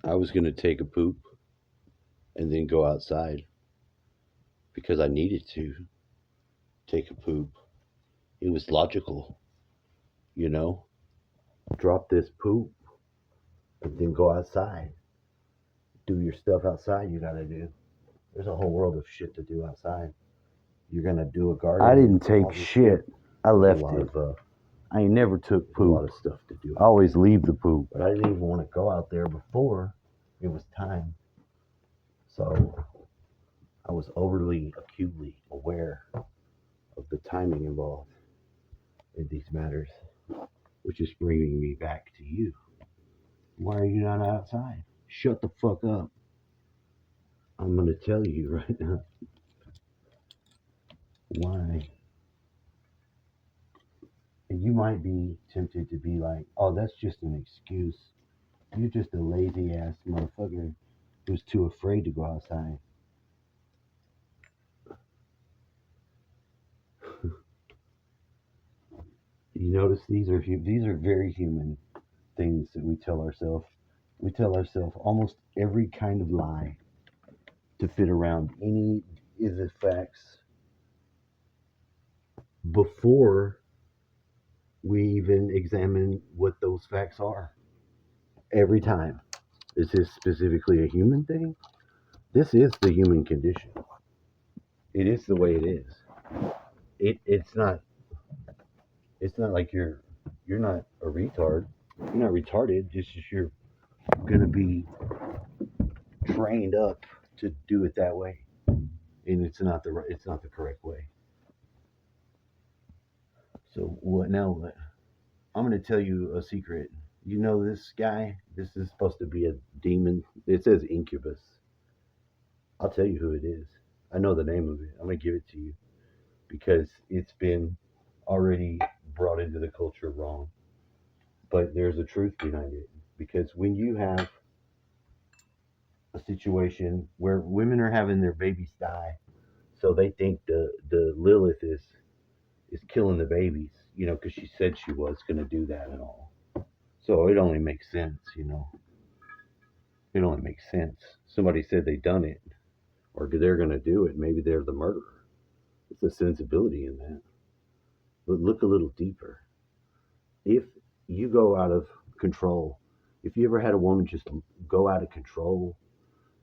I was going to take a poop and then go outside because I needed to take a poop. It was logical, you know? Drop this poop and then go outside. Do your stuff outside you got to do. There's a whole world of shit to do outside. You're going to do a garden. I didn't take shit. I left it. I ain't never took a lot poop. of stuff to do. I always leave the poop. But I didn't even want to go out there before it was time. So I was overly acutely aware of the timing involved in these matters, which is bringing me back to you. Why are you not outside? Shut the fuck up. I'm going to tell you right now. Why? And you might be tempted to be like, oh, that's just an excuse. You're just a lazy ass motherfucker who's too afraid to go outside. You notice these are very human things that we tell ourselves. We tell ourselves almost every kind of lie to fit around any of the facts before we even examine what those facts are. Every time. Is this specifically a human thing? This is the human condition. It is the way it is. It's not like you're not a retard. You're not retarded. It's just you're gonna be trained up to do it that way, and it's not the correct way. So what now? I'm gonna tell you a secret. You know this guy? This is supposed to be a demon. It says incubus. I'll tell you who it is. I know the name of it. I'm gonna give it to you because it's been already brought into the culture wrong. But there's a truth behind it. Because when you have a situation where women are having their babies die, so they think the Lilith is killing the babies, because she said she was going to do that and all. So it only makes sense, It only makes sense. Somebody said they done it, or they're going to do it. Maybe they're the murderer. It's a sensibility in that. But look a little deeper. If you go out of control, if you ever had a woman just go out of control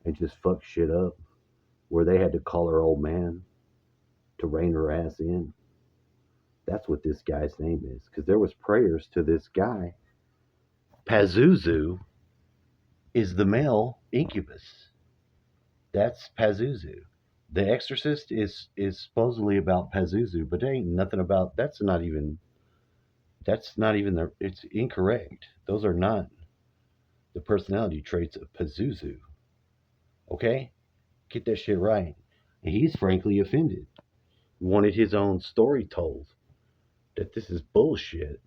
and just fuck shit up, where they had to call her old man to rein her ass in, that's what this guy's name is. Because there was prayers to this guy. Pazuzu is the male incubus. That's Pazuzu. The Exorcist is supposedly about Pazuzu, but there ain't nothing about. That's not even the. It's incorrect. Those are not the personality traits of Pazuzu. Okay, get that shit right. And he's frankly offended. Wanted his own story told. That this is bullshit.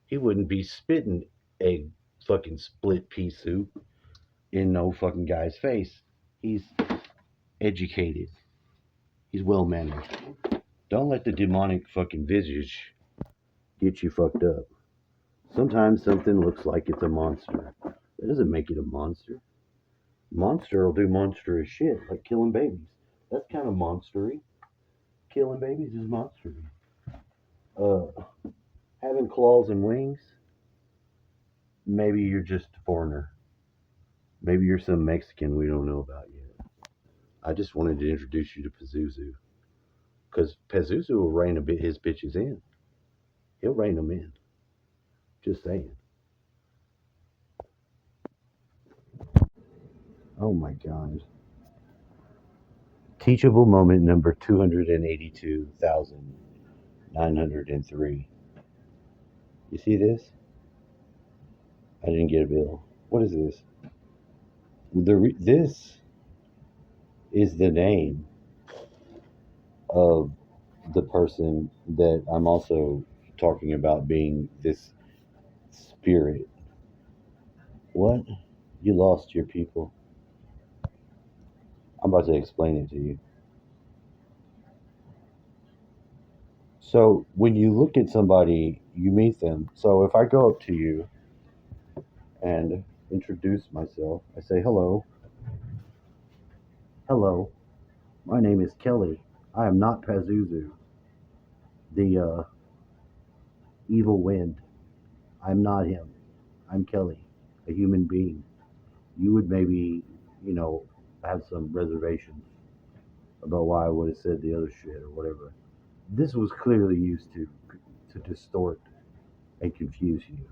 He wouldn't be spitting egg fucking split pea soup in no fucking guy's face. He's educated. He's well mannered. Don't let the demonic fucking visage get you fucked up. Sometimes something looks like it's a monster. That doesn't make it a monster. Monster will do monstrous shit, like killing babies. That's kind of monstery. Killing babies is monstery. Uh, Having claws and wings, maybe you're just a foreigner. Maybe you're some Mexican we don't know about yet. I just wanted to introduce you to Pazuzu. Because Pazuzu will rein his bitches in. He'll rein them in. Just saying. Oh my God. Teachable moment number 282,903. You see this? I didn't get a bill. What is this? This is the name of the person that I'm also talking about being this spirit. What? You lost your people. I'm about to explain it to you. So when you look at somebody, you meet them. So if I go up to you and introduce myself. I say, hello, my name is Kelly. I am not Pazuzu, the evil wind. I'm not him. I'm Kelly, a human being. You would maybe, you know, have some reservations about why I would have said the other shit or whatever. This was clearly used to distort and confuse you.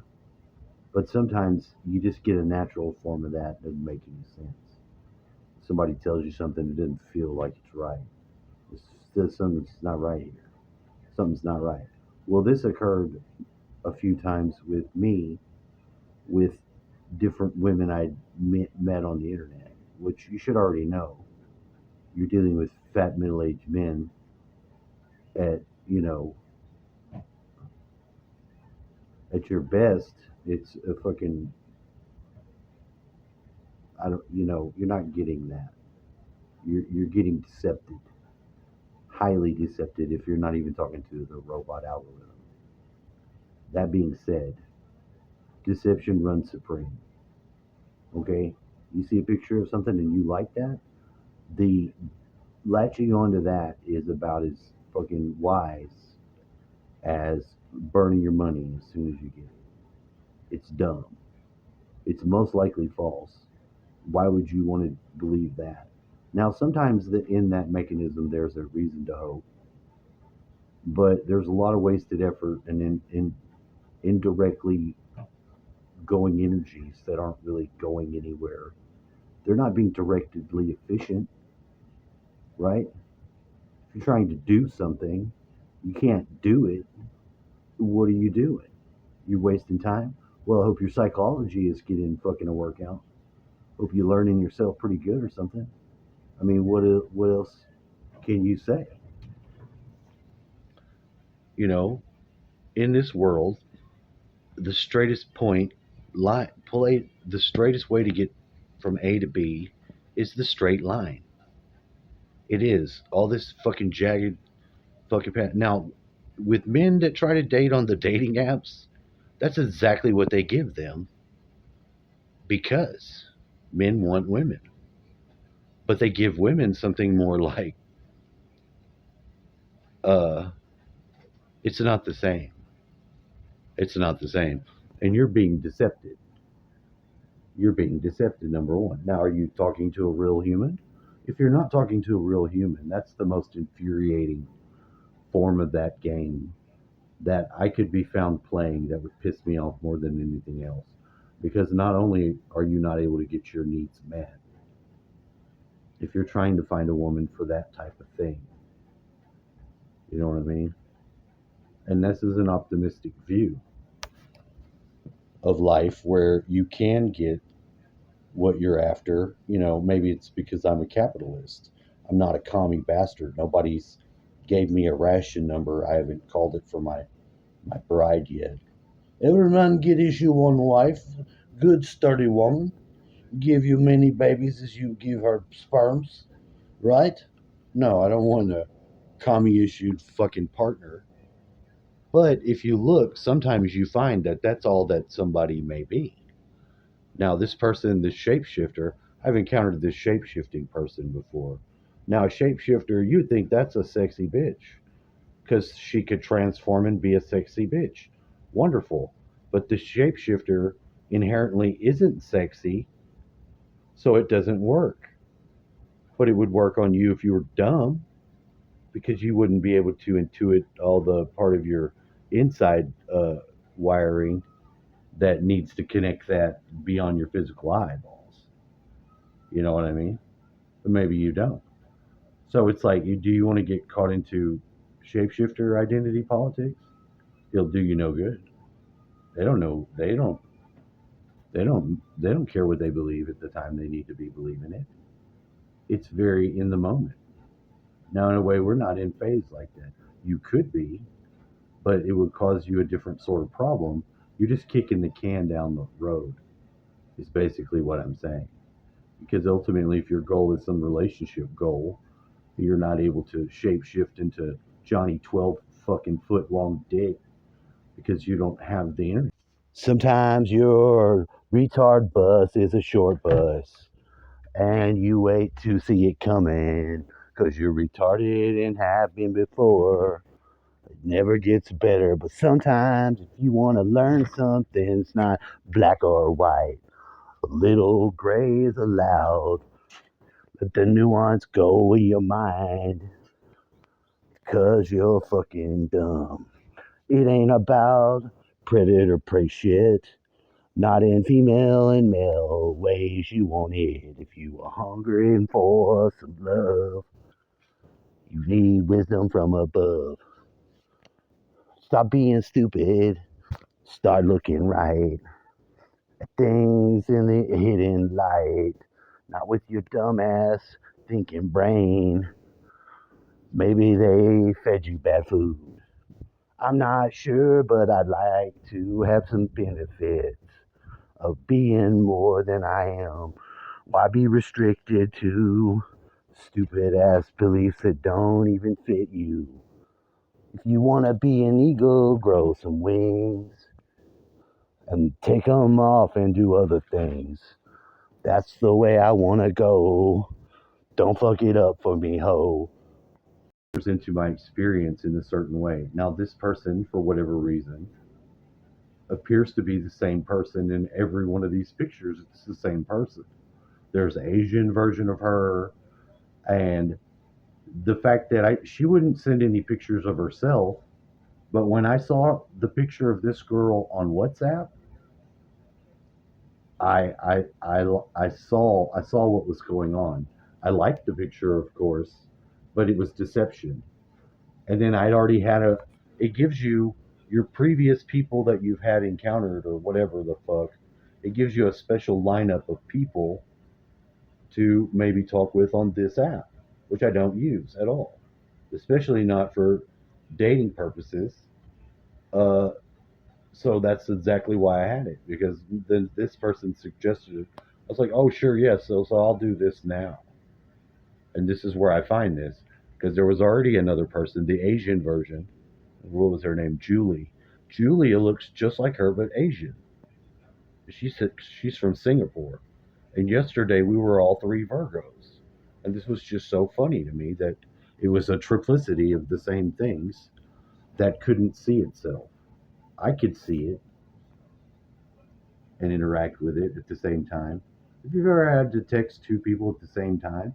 But sometimes you just get a natural form of that. It doesn't make any sense. Somebody tells you something that doesn't feel like it's right. It's still something's not right here. Something's not right. Well, this occurred a few times with me, with different women I met on the internet, which you should already know. You're dealing with fat middle-aged men at you know at your best. It's a fucking I don't you're not getting that. You're getting decepted, highly decepted if you're not even talking to the robot algorithm. That being said, deception runs supreme. Okay, you see a picture of something and you like that, the latching onto that is about as fucking wise as burning your money as soon as you get it. It's dumb. It's most likely false. Why would you want to believe that? Now, sometimes in that mechanism, there's a reason to hope, but there's a lot of wasted effort and indirectly going energies that aren't really going anywhere. They're not being directly efficient, right? If you're trying to do something, you can't do it. What are you doing? You're wasting time. Well, I hope your psychology is getting fucking a workout. Hope you're learning yourself pretty good or something. I mean, what else can you say? You know, in this world, the straightest point, the straightest way to get from A to B is the straight line. It is all this fucking jagged fucking path. Now, with men that try to date on the dating apps, that's exactly what they give them because men want women, but they give women something more like, uh, it's not the same. It's not the same, and you're being deceptive. You're being deceptive, number one. Now, are you talking to a real human? If you're not talking to a real human, that's the most infuriating form of that game that I could be found playing that would piss me off more than anything else. Because not only are you not able to get your needs met, if you're trying to find a woman for that type of thing, you know what I mean? And this is an optimistic view of life where you can get what you're after. Maybe it's because I'm a capitalist. I'm not a commie bastard. Nobody's gave me a ration number. I haven't called it for my bride yet. Every man get issue one wife, good sturdy woman, give you many babies as you give her sperms, right? No, I don't want a commie issued fucking partner. But if you look, sometimes you find that that's all that somebody may be. Now, this person, this shapeshifter, I've encountered this shapeshifting person before. Now, a shapeshifter, you'd think that's a sexy bitch because she could transform and be a sexy bitch. Wonderful. But the shapeshifter inherently isn't sexy, so it doesn't work. But it would work on you if you were dumb because you wouldn't be able to intuit all the part of your inside wiring that needs to connect that beyond your physical eyeballs. You know what I mean? But maybe you don't. So it's like, do you want to get caught into shapeshifter identity politics? It'll do you no good. They don't know. They don't care what they believe at the time they need to be believing it. It's very in the moment. Now, in a way, we're not in phase like that. You could be, but it would cause you a different sort of problem. You're just kicking the can down the road. Is basically what I'm saying. Because ultimately, if your goal is some relationship goal, you're not able to shape shift into Johnny 12 fucking foot long dick because you don't have the energy. Sometimes you're Retard bus is a short bus, and you wait to see it coming, 'cause you're retarded and have been before. It never gets better, but sometimes if you want to learn something, it's not black or white. A little gray is allowed. Let the nuance go in your mind, 'cause you're fucking dumb. It ain't about predator prey shit. Not in female and male ways you want it. If you are hungry for some love, you need wisdom from above. Stop being stupid. Start looking right at things in the hidden light. Not with your dumbass thinking brain. Maybe they fed you bad food. I'm not sure, but I'd like to have some benefits of being more than I am. Why be restricted to stupid ass beliefs that don't even fit you? If you want to be an eagle, grow some wings and take them off and do other things. That's the way I want to go. Don't fuck it up for me, ho. Into my experience in a certain way. Now, this person, for whatever reason, appears to be the same person in every one of these pictures. It's the same person. There's an Asian version of her, and the fact that she wouldn't send any pictures of herself, but when I saw the picture of this girl on WhatsApp, I saw what was going on. I liked the picture, of course, but it was deception. And then I'd already had it gives you your previous people that you've had encountered or whatever the fuck. It gives you a special lineup of people to maybe talk with on this app, which I don't use at all, especially not for dating purposes. Uh, so that's exactly why I had it, because then this person suggested it. I was like, oh sure, yes. So I'll do this now, and this is where I find this, because there was already another person, the Asian version. What was her name? Julie. Julia looks just like her, but Asian. She's from Singapore. And yesterday we were all three Virgos. And this was just so funny to me that it was a triplicity of the same things that couldn't see itself. I could see it and interact with it at the same time. Have you ever had to text two people at the same time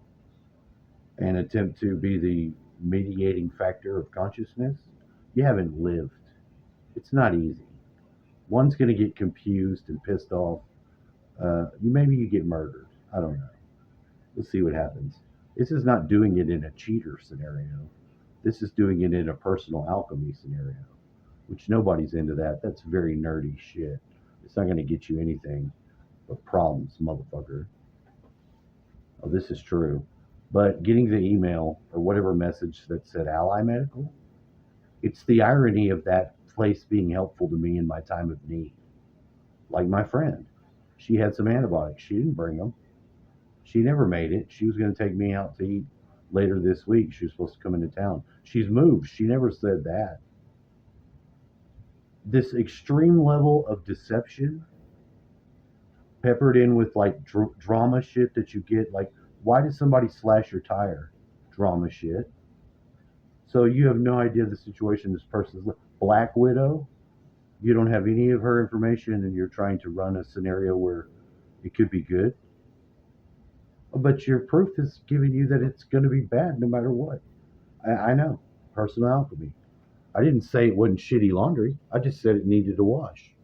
and attempt to be the mediating factor of consciousness? You haven't lived. It's not easy. One's going to get confused and pissed off. Maybe you get murdered. I don't know. We'll see what happens. This is not doing it in a cheater scenario. This is doing it in a personal alchemy scenario, which nobody's into that. That's very nerdy shit. It's not going to get you anything but problems, motherfucker. Oh, this is true. But getting the email or whatever message that said Ally Medical, it's the irony of that place being helpful to me in my time of need. Like my friend, she had some antibiotics. She didn't bring them. She never made it. She was going to take me out to eat later this week. She was supposed to come into town. She's moved. She never said that. This extreme level of deception peppered in with like drama shit that you get. Like, why did somebody slash your tire? Drama shit. So you have no idea the situation this person's Black Widow. You don't have any of her information, and you're trying to run a scenario where it could be good. But your proof is giving you that it's going to be bad no matter what. I know. Personal alchemy. I didn't say it wasn't shitty laundry. I just said it needed a wash.